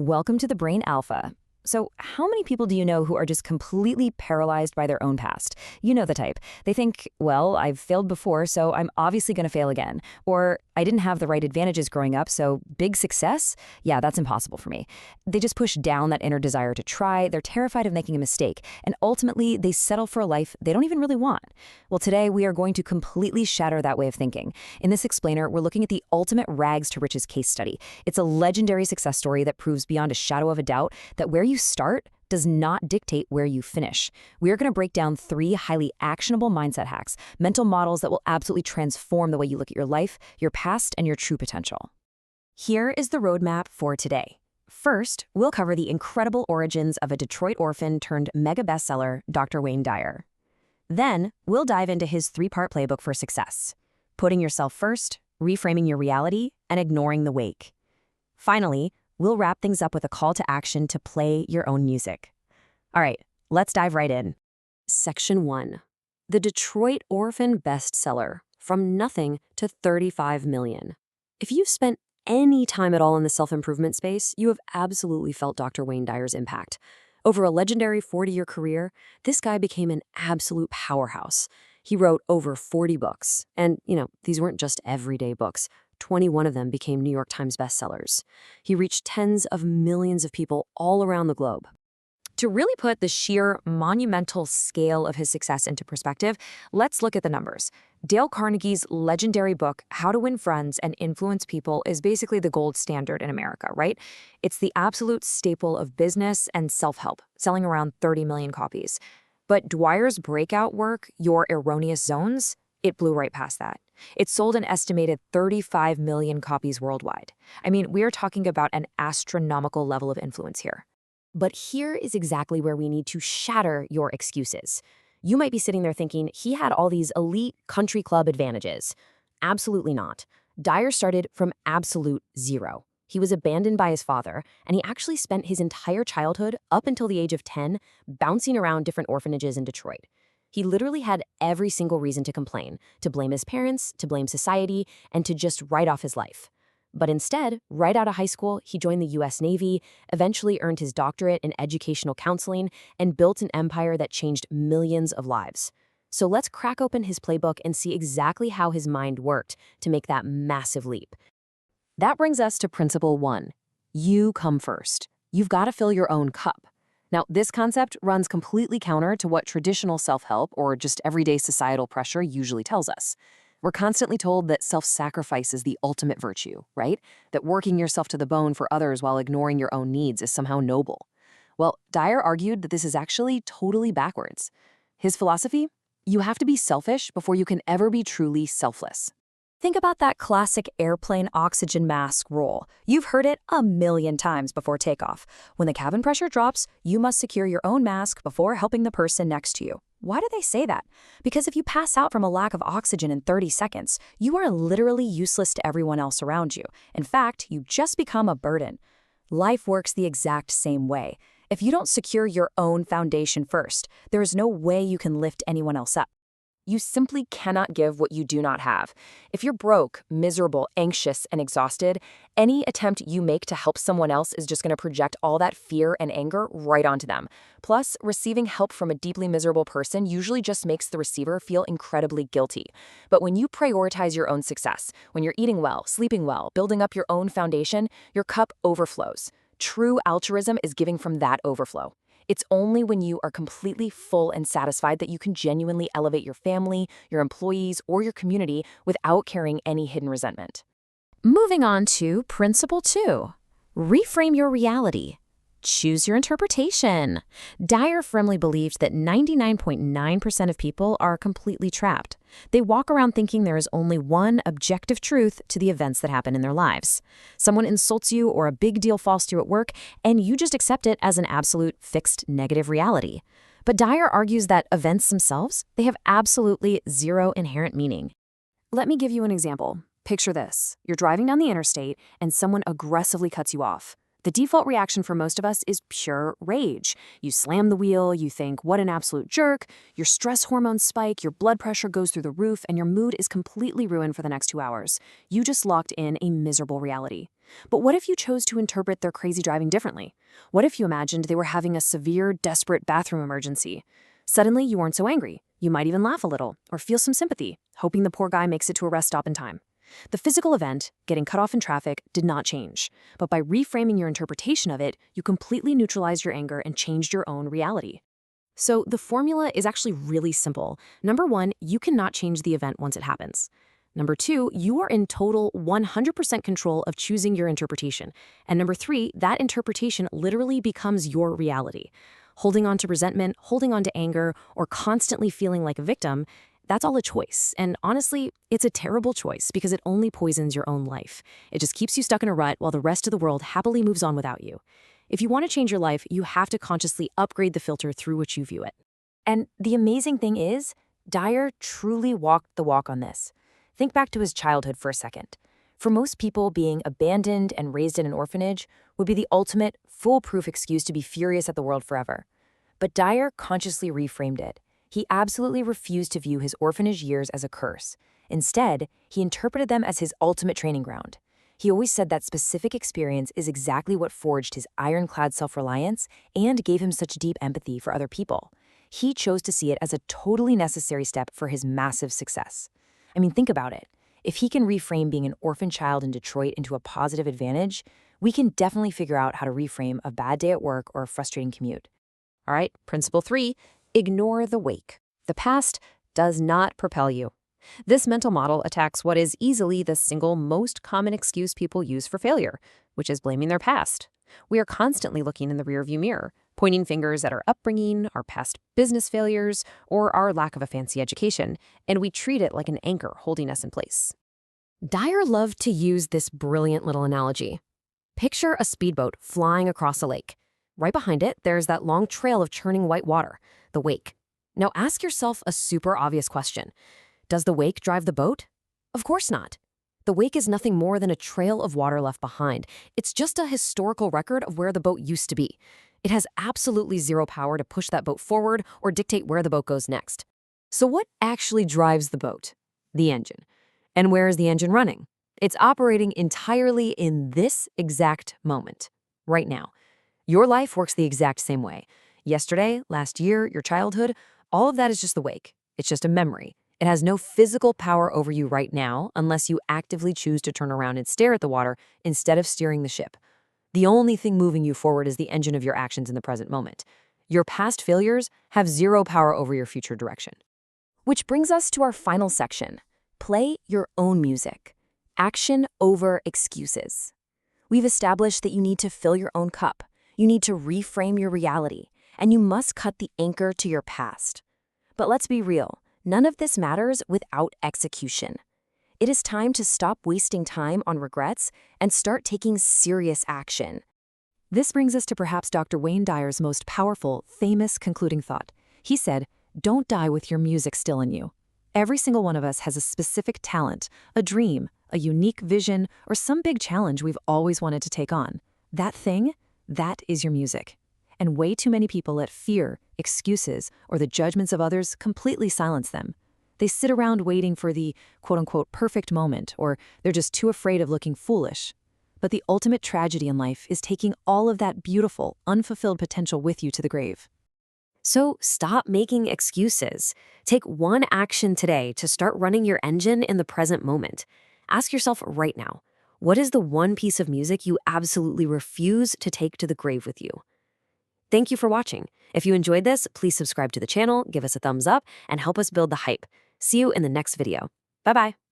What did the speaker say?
Welcome to the Brain Alpha. So, how many people do you know who are just completely paralyzed by their own past? You know the type. They think, well, I've failed before, so I'm obviously going to fail again. Or, I didn't have the right advantages growing up, so big success? Yeah, that's impossible for me. They just push down that inner desire to try, they're terrified of making a mistake, and ultimately they settle for a life they don't even really want. Well, today we are going to completely shatter that way of thinking. In this explainer, we're looking at the ultimate rags to riches case study. It's a legendary success story that proves beyond a shadow of a doubt that where you start does not dictate where you finish. We are going to break down 3 highly actionable mindset hacks, mental models that will absolutely transform the way you look at your life, your past, and your true potential. Here is the roadmap for today. First, we'll cover the incredible origins of a Detroit orphan turned mega bestseller, Dr. Wayne Dyer. Then, we'll dive into his 3-part playbook for success: putting yourself first, reframing your reality, and ignoring the wake. Finally, we'll wrap things up with a call to action to play your own music. All right, let's dive right in. Section 1. The Detroit Orphan Bestseller, From Nothing to 35 Million. If you've spent any time at all in the self-improvement space, you have absolutely felt Dr. Wayne Dyer's impact. Over a legendary 40-year career, this guy became an absolute powerhouse. He wrote over 40 books, and, these weren't just everyday books. 21 of them became New York Times bestsellers. He reached tens of millions of people all around the globe. To really put the sheer monumental scale of his success into perspective, let's look at the numbers. Dale Carnegie's legendary book, How to Win Friends and Influence People, is basically the gold standard in America, right? It's the absolute staple of business and self-help, selling around 30 million copies. But Dyer's breakout work, Your Erroneous Zones, it blew right past that. It sold an estimated 35 million copies worldwide. I mean, we are talking about an astronomical level of influence here. But here is exactly where we need to shatter your excuses. You might be sitting there thinking, he had all these elite country club advantages. Absolutely not. Dyer started from absolute zero. He was abandoned by his father, and he actually spent his entire childhood, up until the age of 10, bouncing around different orphanages in Detroit. He literally had every single reason to complain, to blame his parents, to blame society, and to just write off his life. But instead, right out of high school, he joined the U.S. Navy, eventually earned his doctorate in educational counseling, and built an empire that changed millions of lives. So let's crack open his playbook and see exactly how his mind worked to make that massive leap. That brings us to principle 1. You come first. You've got to fill your own cup. Now, this concept runs completely counter to what traditional self-help or just everyday societal pressure usually tells us. We're constantly told that self-sacrifice is the ultimate virtue, right? That working yourself to the bone for others while ignoring your own needs is somehow noble. Well, Dyer argued that this is actually totally backwards. His philosophy? You have to be selfish before you can ever be truly selfless. Think about that classic airplane oxygen mask rule. You've heard it a million times before takeoff. When the cabin pressure drops, you must secure your own mask before helping the person next to you. Why do they say that? Because if you pass out from a lack of oxygen in 30 seconds, you are literally useless to everyone else around you. In fact, you just become a burden. Life works the exact same way. If you don't secure your own foundation first, there is no way you can lift anyone else up. You simply cannot give what you do not have. If you're broke, miserable, anxious, and exhausted, any attempt you make to help someone else is just going to project all that fear and anger right onto them. Plus, receiving help from a deeply miserable person usually just makes the receiver feel incredibly guilty. But when you prioritize your own success, when you're eating well, sleeping well, building up your own foundation, your cup overflows. True altruism is giving from that overflow. It's only when you are completely full and satisfied that you can genuinely elevate your family, your employees, or your community without carrying any hidden resentment. Moving on to principle 2. Reframe your reality. Choose your interpretation. Dyer firmly believed that 99.9% of people are completely trapped. They walk around thinking there is only one objective truth to the events that happen in their lives. Someone insults you or a big deal falls through at work, and you just accept it as an absolute fixed negative reality. But Dyer argues that events themselves, they have absolutely zero inherent meaning. Let me give you an example. Picture this. You're driving down the interstate, and someone aggressively cuts you off. The default reaction for most of us is pure rage. You slam the wheel, you think, what an absolute jerk, your stress hormones spike, your blood pressure goes through the roof, and your mood is completely ruined for the next 2 hours. You just locked in a miserable reality. But what if you chose to interpret their crazy driving differently? What if you imagined they were having a severe, desperate bathroom emergency? Suddenly, you weren't so angry. You might even laugh a little or feel some sympathy, hoping the poor guy makes it to a rest stop in time. The physical event, getting cut off in traffic, did not change. But by reframing your interpretation of it, you completely neutralized your anger and changed your own reality. So the formula is actually really simple. Number one, you cannot change the event once it happens. Number two, you are in total 100% control of choosing your interpretation. And number three, that interpretation literally becomes your reality. Holding on to resentment, holding on to anger, or constantly feeling like a victim, that's all a choice. And honestly, it's a terrible choice because it only poisons your own life. It just keeps you stuck in a rut while the rest of the world happily moves on without you. If you want to change your life, you have to consciously upgrade the filter through which you view it. And the amazing thing is, Dyer truly walked the walk on this. Think back to his childhood for a second. For most people, being abandoned and raised in an orphanage would be the ultimate, foolproof excuse to be furious at the world forever. But Dyer consciously reframed it. He absolutely refused to view his orphanage years as a curse. Instead, he interpreted them as his ultimate training ground. He always said that specific experience is exactly what forged his ironclad self-reliance and gave him such deep empathy for other people. He chose to see it as a totally necessary step for his massive success. I mean, think about it. If he can reframe being an orphan child in Detroit into a positive advantage, we can definitely figure out how to reframe a bad day at work or a frustrating commute. All right, principle 3, ignore the wake. The past does not propel you. This mental model attacks what is easily the single most common excuse people use for failure, which is blaming their past. We are constantly looking in the rearview mirror, pointing fingers at our upbringing, our past business failures, or our lack of a fancy education, and we treat it like an anchor holding us in place. Dyer loved to use this brilliant little analogy. Picture a speedboat flying across a lake. Right behind it, there's that long trail of churning white water, the wake. Now ask yourself a super obvious question. Does the wake drive the boat? Of course not. The wake is nothing more than a trail of water left behind. It's just a historical record of where the boat used to be. It has absolutely zero power to push that boat forward or dictate where the boat goes next. So what actually drives the boat? The engine. And where is the engine running? It's operating entirely in this exact moment, right now. Your life works the exact same way. Yesterday, last year, your childhood, all of that is just the wake. It's just a memory. It has no physical power over you right now unless you actively choose to turn around and stare at the water instead of steering the ship. The only thing moving you forward is the engine of your actions in the present moment. Your past failures have zero power over your future direction. Which brings us to our final section. Play your own music. Action over excuses. We've established that you need to fill your own cup. You need to reframe your reality, and you must cut the anchor to your past. But let's be real. None of this matters without execution. It is time to stop wasting time on regrets and start taking serious action. This brings us to perhaps Dr. Wayne Dyer's most powerful, famous concluding thought. He said, "Don't die with your music still in you." Every single one of us has a specific talent, a dream, a unique vision, or some big challenge we've always wanted to take on. That thing, that is your music. And way too many people let fear, excuses, or the judgments of others completely silence them. They sit around waiting for the quote-unquote perfect moment, or they're just too afraid of looking foolish. But the ultimate tragedy in life is taking all of that beautiful, unfulfilled potential with you to the grave. So stop making excuses. Take one action today to start running your engine in the present moment. Ask yourself right now, what is the one piece of music you absolutely refuse to take to the grave with you? Thank you for watching. If you enjoyed this, please subscribe to the channel, give us a thumbs up, and help us build the hype. See you in the next video. Bye-bye.